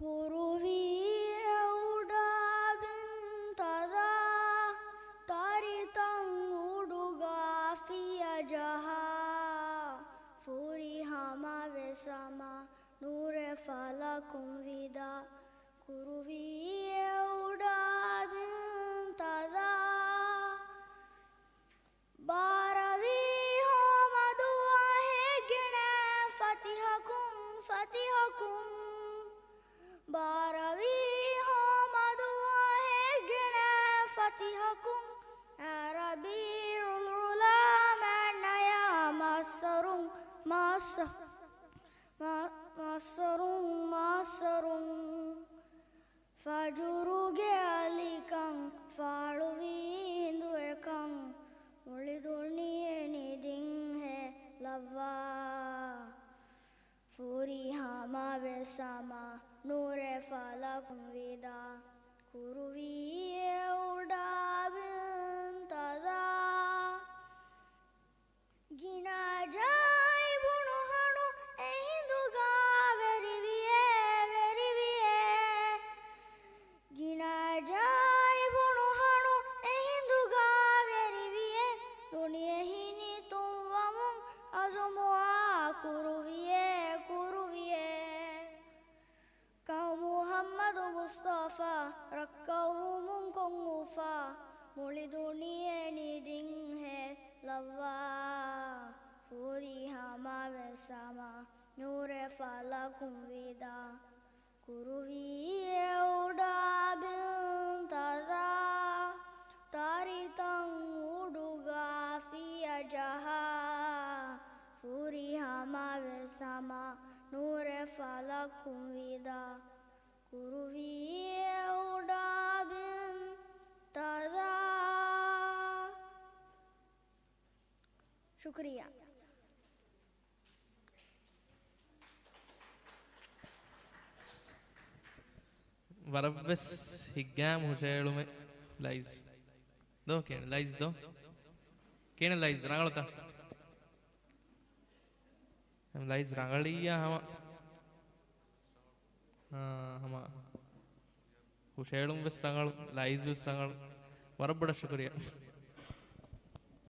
കുറുവിയെ ഉടാബിന്തദാ തരിതം ഉടുഗാഫിയ ജഹാ ഫൂരി ഹമാ വെസമാ നൂറെ ഫലകും വിദാ കുറുവിയെ ഉടാബിന്തദാ ബാരവി ഹോ മദുആ ഹെ ഗിനെ ഫതിഹകും ഫതിഹകും ബാരവി ഹോ മദുആ ഹെ ഗിനെ ഫതിഹകും അറബിഉൽ ഉലമ നയാ മസറും മസറും ഫജുറുഗെ അലികം ഫാളുവീന്ദു എകം മുളിതുണിയെ നിദിങ് ഹെ ലവാ ഫൂരി ഹമാ വെസമാ നൂറെ ഫലകും വിദാ കുറുവിയെ ഉടാബിന്തദാ ഗിനാ ജായ് ബുണുഹണു എഹിന്ദുഗാ വെരിവിയേ ഗിനാ ജായ് ബുണുഹണു എഹിന്ദുഗാ വെരിവിയേ ദുനിയ ഹിനി തുവമും അസുമുആ കുറുവിയേ മുഹമ്മദ് മുസ്തഫ റക്കവും കൊങ്ങുഫ മുളിതുണിയെ നിദിങ് ഹെ ലവാ ഫൂരി ഹമാ വെസമാ നൂറെ ഫലകും വിദാ കുറുവിയെ ഉടാബിന്തദാ തരിതം ഉടുഗാഫിയ ജഹാ ഫൂരി ഹമാ വെസമാ നൂറെ ഫലകും വിദാ കുറുവിയെ ഉടാബിന്തദാ. ശുക്രിയ. വറവ്വസ് ഹിഗ്ഗാം ഹുഷേളുമെ ലൈസ് ദോ കേന ലൈസ് ദോ കേന ലൈസ് റാങ്ങളത്ത ലൈസ് റാങ്ങളിയ ഹമ ഹുഷേളും വെസ് റാങ്ങളും ലൈസ് വെസ് റാങ്ങളും വറബ്ബട ശുക്രിയ.